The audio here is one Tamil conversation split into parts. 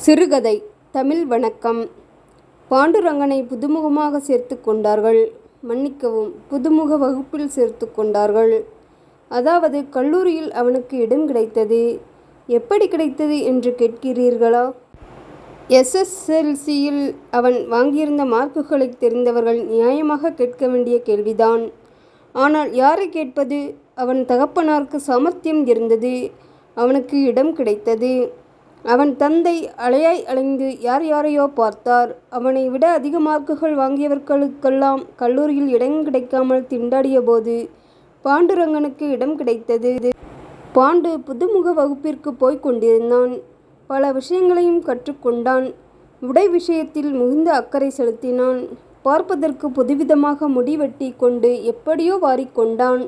சிறுகதை. தமிழ் வணக்கம். பாண்டுரங்கனை புதுமுகமாக சேர்த்து கொண்டார்கள். மன்னிக்கவும், புதுமுக வகுப்பில் சேர்த்து கொண்டார்கள். அதாவது கல்லூரியில் அவனுக்கு இடம் கிடைத்தது. எப்படி கிடைத்தது என்று கேட்கிறீர்களா? SSLCயில் அவன் வாங்கியிருந்த மார்க்குகளை தெரிந்தவர்கள் நியாயமாக கேட்க வேண்டிய கேள்விதான். ஆனால் யாரை கேட்பது? அவன் தகப்பனாருக்கு சாமர்த்தியம் இருந்தது. அவனுக்கு இடம் கிடைத்தது. அவன் தந்தை அலையாய் அலைந்து யார் யாரையோ பார்த்தார். அவனை விட அதிக மார்க்குகள் வாங்கியவர்களுக்கெல்லாம் கல்லூரியில் இடம் கிடைக்காமல் திண்டாடிய போது பாண்டுரங்கனுக்கு இடம் கிடைத்தது. பாண்டு புதுமுக வகுப்பிற்கு போய் கொண்டிருந்தான். பல விஷயங்களையும் கற்றுக்கொண்டான். உடை விஷயத்தில் மிகுந்த அக்கறை செலுத்தினான். பார்ப்பதற்கு புதுவிதமாக முடிவெட்டி கொண்டு எப்படியோ வாரிக்கொண்டான்.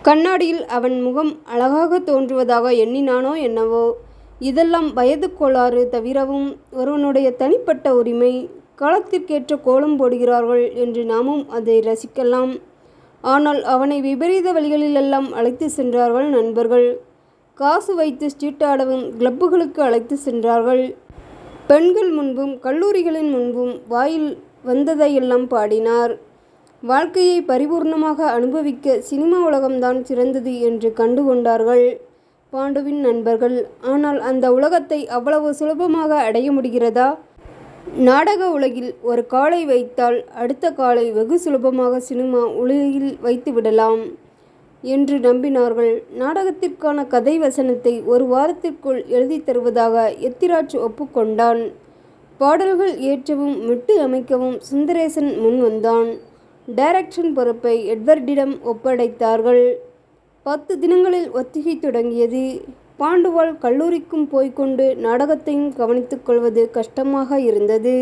கண்ணாடியில் அவன் முகம் அழகாக தோன்றுவதாக எண்ணினானோ என்னவோ. இதெல்லாம் வயது கோளாறு தவிரவும் ஒருவனுடைய தனிப்பட்ட உரிமை. காலத்திற்கேற்ற கோலம் போடுகிறார்கள் என்று நாமும் அதை ரசிக்கலாம். ஆனால் அவனை விபரீத வழிகளிலெல்லாம் அழைத்து சென்றார்கள் நண்பர்கள். காசு வைத்து ஸ்ட்ரீட்டாடவும் கிளப்புகளுக்கு அழைத்து சென்றார்கள். பெண்கள் முன்பும் கல்லூரிகளின் முன்பும் வாயில் வந்ததையெல்லாம் பாடினார். வாழ்க்கையை பரிபூர்ணமாக அனுபவிக்க சினிமா உலகம்தான் சிறந்தது என்று கண்டுகொண்டார்கள் பாண்டுவின் நண்பர்கள். ஆனால் அந்த உலகத்தை அவ்வளவு சுலபமாக அடைய முடிகிறதா? நாடக உலகில் ஒரு காலை வைத்தால் அடுத்த காலை வெகு சுலபமாக சினிமா உலகில் வைத்து விடலாம் என்று நம்பினார்கள். நாடகத்திற்கான கதை வசனத்தை ஒரு வாரத்திற்குள் எழுதி தருவதாக எத்திராஜ் ஒப்புக்கொண்டான். பாடல்கள் ஏற்றவும் மெட்டு அமைக்கவும் சுந்தரேசன் முன் வந்தான். டைரக்ஷன் பொறுப்பை எட்வர்டிடம் ஒப்படைத்தார்கள். 10 தினங்களில் ஒத்திகை தொடங்கியது. பாண்டுவால் கல்லூரிக்கும் போய்கொண்டு நாடகத்தையும் கவனித்துக் கொள்வது கஷ்டமாக இருந்தது.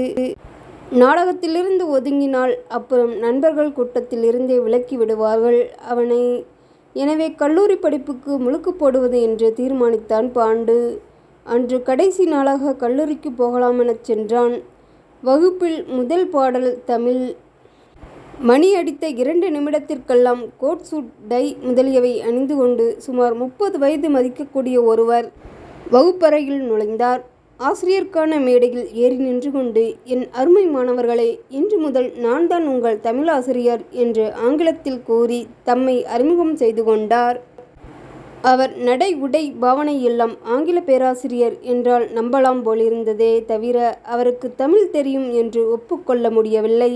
நாடகத்திலிருந்து ஒதுங்கினால் அப்புறம் நண்பர்கள் கூட்டத்தில் இருந்தே விலக்கி விடுவார்கள் அவனை. எனவே கல்லூரி படிப்புக்கு முழுக்கு போடுவது என்று தீர்மானித்தான் பாண்டு. அன்று கடைசி நாளாக கல்லூரிக்கு போகலாமெனச் சென்றான். வகுப்பில் முதல் பாடல் தமிழ். மணி அடித்த 2 நிமிடத்திற்கெல்லாம் கோட் சூட் டை முதலியவை அணிந்து கொண்டு சுமார் 30 வயது மதிக்கக்கூடிய ஒருவர் வகுப்பறையில் நுழைந்தார். ஆசிரியருக்கான மேடையில் ஏறி நின்று கொண்டு, என் அருமை மாணவர்களே, இன்று முதல் நான் தான் உங்கள் தமிழாசிரியர் என்று ஆங்கிலத்தில் கூறி தம்மை அறிமுகம் செய்து கொண்டார். அவர் நடை உடை பாவனை எல்லாம் ஆங்கில பேராசிரியர் என்றால் நம்பலாம் போலிருந்ததே தவிர அவருக்கு தமிழ் தெரியும் என்று ஒப்புக்கொள்ள முடியவில்லை.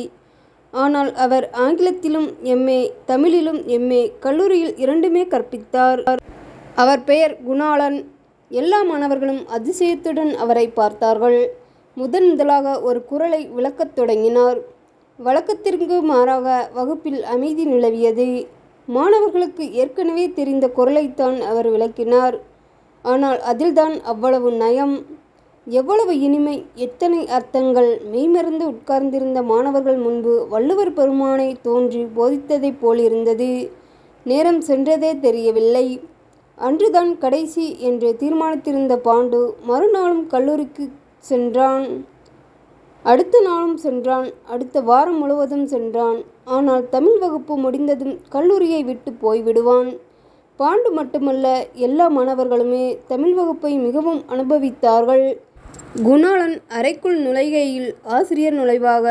ஆனால் அவர் ஆங்கிலத்திலும் MA, தமிழிலும் MA, கல்லூரியில் 2மே கற்பித்தார். அவர் பெயர் குணாளன். எல்லா மாணவர்களும் அதிசயத்துடன் அவரை பார்த்தார்கள். முதலாக ஒரு குரலை விளக்கத் தொடங்கினார். வழக்கத்திற்கு மாறாக வகுப்பில் அமைதி நிலவியது. மாணவர்களுக்கு ஏற்கனவே தெரிந்த குரலைத்தான் அவர் விளக்கினார். ஆனால் அதில்தான் அவ்வளவு நயம், எவ்வளவு இனிமை, எத்தனை அர்த்தங்கள்! மெய்மறந்து உட்கார்ந்திருந்த மாணவர்கள் முன்பு வள்ளுவர் பெருமானை தோன்றி போதித்ததைப் போலிருந்தது. நேரம் சென்றதே தெரியவில்லை. அன்றுதான் கடைசி என்று தீர்மானித்திருந்த பாண்டு மறுநாளும் கல்லூரிக்கு சென்றான். அடுத்த நாளும் சென்றான். அடுத்த வாரம் முழுவதும் சென்றான். ஆனால் தமிழ் வகுப்பு முடிந்ததும் கல்லூரியை விட்டு போய்விடுவான். பாண்டு மட்டுமல்ல, எல்லா மாணவர்களுமே தமிழ் வகுப்பை மிகவும் அனுபவித்தார்கள். குணாளன் அறைக்குள் நுழைகையில் ஆசிரியர் நுழைவாக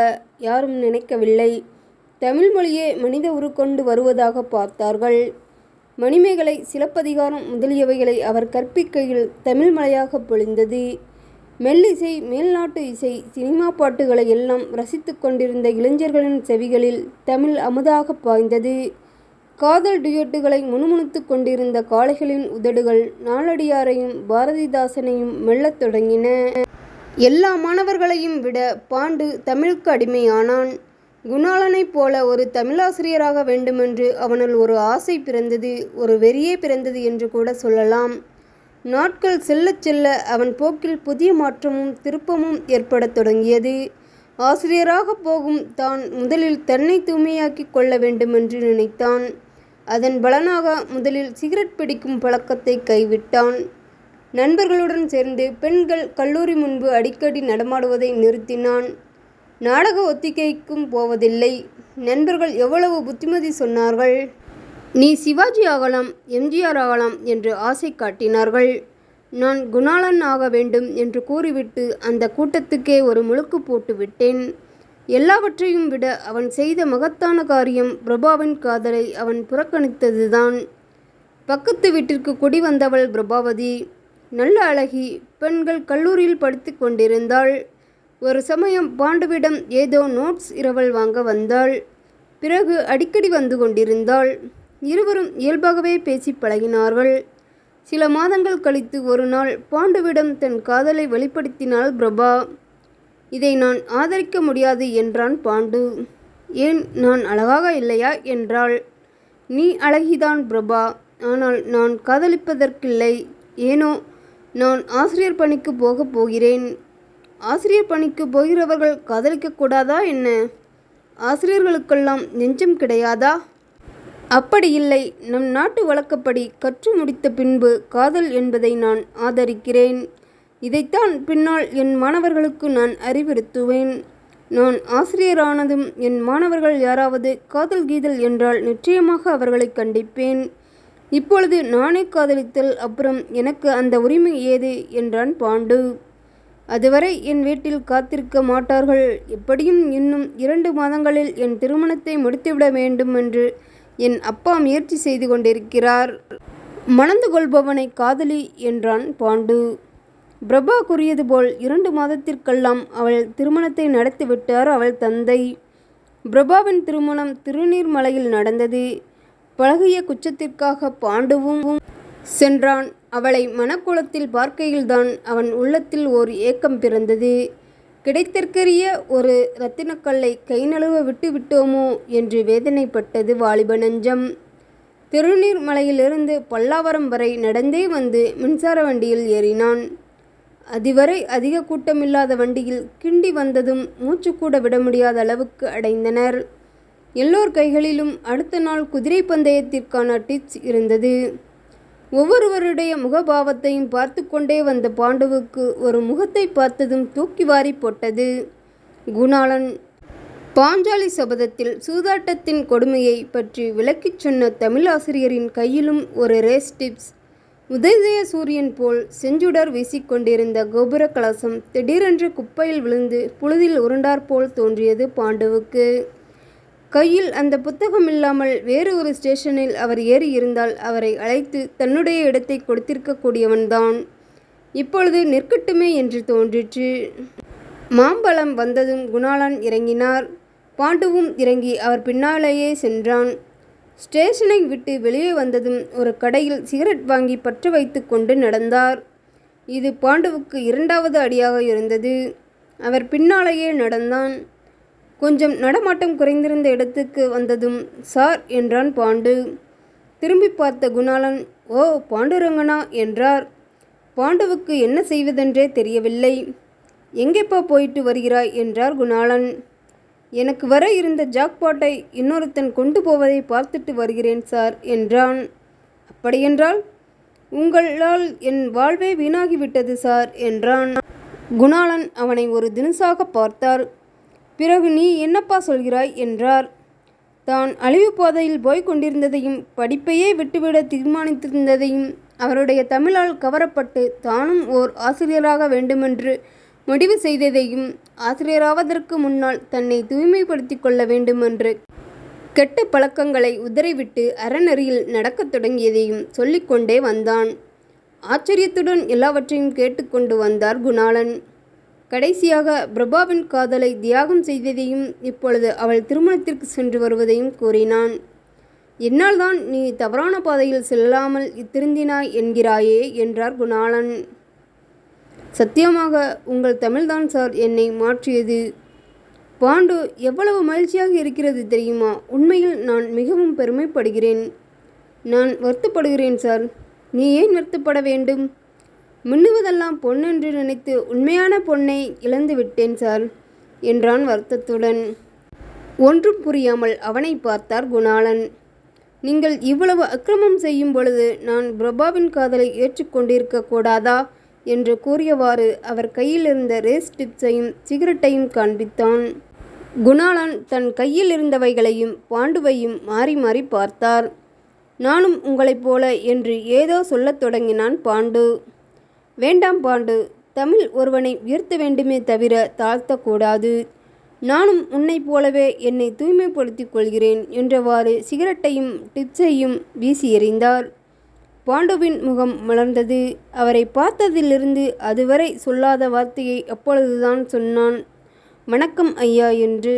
யாரும் நினைக்கவில்லை. தமிழ் மொழியே மனித உருக்கொண்டு வருவதாக பார்த்தார்கள். மணிமேகலை, சிலப்பதிகாரம் முதலியவைகளை அவர் கற்பிக்கையில் தமிழ் மழையாக பொழிந்தது. மெல்லிசை, மேல்நாட்டு இசை, சினிமா பாட்டுகளை எல்லாம் ரசித்து கொண்டிருந்த இளைஞர்களின் செவிகளில் தமிழ் அமுதாக பாய்ந்தது. காதல் டுயட்டுகளை முணுமுணுத்து கொண்டிருந்த காளைகளின் உதடுகள் நாலடியாரையும் பாரதிதாசனையும் மெல்லத் தொடங்கின. எல்லா மாணவர்களையும் விட பாண்டு தமிழுக்கு அடிமையானான். குணாளனைப் போல ஒரு தமிழாசிரியராக வேண்டுமென்று அவனுள் ஒரு ஆசை பிறந்தது, ஒரு வெறியே பிறந்தது என்று கூட சொல்லலாம். நாட்கள் செல்லச் செல்ல அவன் போக்கில் புதிய மாற்றமும் திருப்பமும் ஏற்படத் தொடங்கியது. ஆசிரியராக போகும் தான் முதலில் தன்னை தூய்மையாக்கி கொள்ள வேண்டுமென்று நினைத்தான். அதன் பலனாக முதலில் சிகரெட் பிடிக்கும் பழக்கத்தை கைவிட்டான். நண்பர்களுடன் சேர்ந்து பெண்கள் கல்லூரி முன்பு அடிக்கடி நடமாடுவதை நிறுத்தினான். நாடக ஒத்திகைக்கும் போவதில்லை. நண்பர்கள் எவ்வளவு புத்திமதி சொன்னார்கள். நீ சிவாஜி ஆகலாம், MGR ஆகலாம் என்று ஆசை காட்டினார்கள். நான் குணாளன் ஆக வேண்டும் என்று கூறிவிட்டு அந்த கூட்டத்துக்கே ஒரு முழுக்கு போட்டு விட்டேன். எல்லாவற்றையும் விட அவன் செய்த மகத்தான காரியம் பிரபாவின் காதலை அவன் புறக்கணித்ததுதான். பக்கத்து வீட்டிற்கு குடி வந்தவள் பிரபாவதி. நல்ல அழகி. பெண்கள் கல்லூரியில் படித்து கொண்டிருந்தாள். ஒரு சமயம் பாண்டுவிடம் ஏதோ நோட்ஸ் இரவல் வாங்க வந்தாள். பிறகு அடிக்கடி வந்து கொண்டிருந்தாள். இருவரும் இயல்பாகவே பேசி பழகினார்கள். சில மாதங்கள் கழித்து ஒரு நாள் பாண்டுவிடம் தன் காதலை வெளிப்படுத்தினாள் பிரபா. இதை நான் ஆதரிக்க முடியாது என்றான் பாண்டு. ஏன், நான் அழகாக இல்லையா என்றாள். நீ அழகிதான் பிரபா, ஆனால் நான் காதலிப்பதற்கில்லை. ஏனோ நான் ஆசிரியர் பணிக்கு போகப் போகிறேன். ஆசிரியர் பணிக்கு போகிறவர்கள் காதலிக்கக்கூடாதா என்ன? ஆசிரியர்களுக்கெல்லாம் நெஞ்சம் கிடையாதா? அப்படி இல்லை. நம் நாட்டு வழக்கப்படி கற்று முடித்த பின்பு காதல் என்பதை நான் ஆதரிக்கிறேன். இதைத்தான் பின்னால் என் மாணவர்களுக்கு நான் அறிவுறுத்துவேன். நான் ஆசிரியரானதும் என் மாணவர்கள் யாராவது காதல் கீதல் என்றால் நிச்சயமாக அவர்களை கண்டிப்பேன். இப்பொழுது நானே காதலித்தல், அப்புறம் எனக்கு அந்த உரிமை ஏது என்றான் பாண்டு. அதுவரை என் வீட்டில் காத்திருக்க மாட்டார்கள். எப்படியும் இன்னும் 2 மாதங்களில் என் திருமணத்தை முடித்துவிட வேண்டும் என்று என் அப்பா முயற்சி செய்து கொண்டிருக்கிறார். மணந்து கொள்பவனை காதலி என்றான் பாண்டு. பிரபா கூறியது போல் 2 மாதத்திற்கெல்லாம் அவள் திருமணத்தை நடத்திவிட்டார் அவள் தந்தை. பிரபாவின் திருமணம் திருநீர்மலையில் நடந்தது. பழகிய குச்சத்திற்காக பாண்டுவும் சென்றான். அவளை மணக்கோலத்தில் பார்க்கையில்தான் அவன் உள்ளத்தில் ஓர் ஏக்கம் பிறந்தது. கிடைத்தற்கரிய ஒரு இரத்தினக்கல்லை கை நழுவ விட்டு விட்டோமோ என்று வேதனைப்பட்டது வாலிப நெஞ்சம். திருநீர்மலையிலிருந்து பல்லாவரம் வரை நடந்தே வந்து மின்சார வண்டியில் ஏறினான். அதுவரை அதிக கூட்டமில்லாத வண்டியில் கிண்டி வந்ததும் மூச்சுக்கூட விட முடியாத அளவுக்கு அடைந்தனர். எல்லோர் கைகளிலும் அடுத்த நாள் குதிரை பந்தயத்திற்கான டிப்ஸ் இருந்தது. ஒவ்வொருவருடைய முகபாவத்தையும் பார்த்து கொண்டே வந்த பாண்டுவுக்கு ஒரு முகத்தை பார்த்ததும் தூக்கி வாரி போட்டது. குணாளன். பாஞ்சாலி சபதத்தில் சூதாட்டத்தின் கொடுமையை பற்றி விளக்கிச் சொன்ன தமிழாசிரியரின் கையிலும் ஒரு ரேஸ் டிப்ஸ். உதய சூரியன் போல் செஞ்சுடர் வீசிக்கொண்டிருந்த கோபுர கலசம் திடீரென்று குப்பையில் விழுந்து புழுதில் உருண்டாற்போல் தோன்றியது பாண்டுவுக்கு. கையில் அந்த புத்தகம் இல்லாமல் வேறு ஒரு ஸ்டேஷனில் அவர் ஏறி இருந்தால் அவரை அழைத்து தன்னுடைய இடத்தை கொடுத்திருக்கக்கூடியவன்தான். இப்பொழுது நிற்கட்டுமே என்று தோன்றிற்று. மாம்பழம் வந்ததும் குணாளன் இறங்கினார். பாண்டுவும் இறங்கி அவர் பின்னாலேயே சென்றான். ஸ்டேஷனை விட்டு வெளியே வந்ததும் ஒரு கடையில் சிகரெட் வாங்கி பற்ற வைத்து கொண்டு நடந்தார். இது பாண்டுவுக்கு 2வது அடியாக இருந்தது. அவர் பின்னாலேயே நடந்தான். கொஞ்சம் நடமாட்டம் குறைந்திருந்த இடத்துக்கு வந்ததும் சார் என்றான் பாண்டு. திரும்பி பார்த்த குணாளன், ஓ பாண்டுரங்கனா என்றார். பாண்டுவுக்கு என்ன செய்வதென்றே தெரியவில்லை. எங்கேப்பா போயிட்டு வருகிறாய் என்றார் குணாளன். எனக்கு வர இருந்த ஜாக்பாட்டை இன்னொருத்தன் கொண்டு போவதை பார்த்துட்டு வருகிறேன் சார் என்றான். அப்படியென்றால் உங்களால் என் வாழ்வே வீணாகிவிட்டது சார் என்றான். குணாளன் அவனை ஒரு தினுசாக பார்த்தார். பிறகு நீ என்னப்பா சொல்கிறாய் என்றார். தான் அழிவு பாதையில் போய்க் கொண்டிருந்ததையும் படிப்பையே விட்டுவிட தீர்மானித்திருந்ததையும் அவருடைய தமிழால் கவரப்பட்டு தானும் ஓர் ஆசிரியராக வேண்டுமென்று முடிவு செய்ததையும் ஆசிரியராவதற்கு முன்னால் தன்னை தூய்மைப்படுத்தி கொள்ள வேண்டுமென்று கெட்ட பழக்கங்களை உதறிவிட்டு அறநெறியில் நடக்கத் தொடங்கியதையும் சொல்லிக்கொண்டே வந்தான். ஆச்சரியத்துடன் எல்லாவற்றையும் கேட்டுக்கொண்டு வந்தார் குணாளன். கடைசியாக பிரபாவின் காதலை தியாகம் செய்ததையும் இப்பொழுது அவள் திருமணத்திற்கு சென்று வருவதையும் கூறினான். என்னால் தான் நீ தவறான பாதையில் செல்லாமல் திருந்தினாய் என்கிறாயே என்றார் குணாளன். சத்தியமாக உங்கள் தமிழ்தான் சார் என்னை மாற்றியது. பாண்டு, எவ்வளவு மகிழ்ச்சியாக இருக்கிறது தெரியுமா? உண்மையில் நான் மிகவும் பெருமைப்படுகிறேன். நான் வருத்தப்படுகிறேன் சார். நீ ஏன் வருத்தப்பட வேண்டும்? மின்னுவதெல்லாம் பொன்னென்று நினைத்து உண்மையான பொன்னை இழந்து விட்டேன் சார் என்றான் வருத்தத்துடன். ஒன்றும் புரியாமல் அவனை பார்த்தார் குணாளன். நீங்கள் இவ்வளவு அக்கிரமம் செய்யும் பொழுது நான் பிரபாவின் காதலை ஏற்றுக்கொண்டிருக்க கூடாதா என்று கூறியவாறு அவர் கையில் இருந்த ரேஸ் டிப்ஸையும் சிகரெட்டையும் காண்பித்தான். குணாளன் தன் கையில் இருந்தவைகளையும் பாண்டுவையும் மாறி மாறி பார்த்தார். நானும் உங்களைப் போல என்று ஏதோ சொல்லத் தொடங்கினான் பாண்டு. வேண்டாம் பாண்டு, தமிழ் ஒருவனை உயர்த்த வேண்டுமே தவிர தாழ்த்தக்கூடாது. நானும் உன்னைப் போலவே என்னை தூய்மைப்படுத்திக் கொள்கிறேன் என்றவாறு சிகரெட்டையும் டிப்ஸையும் வீசி எறிந்தார். பாண்டுவின் முகம் மலர்ந்தது. அவரை பார்த்ததிலிருந்து அதுவரை சொல்லாத வார்த்தையை அப்பொழுதுதான் சொன்னான். வணக்கம் ஐயா என்று.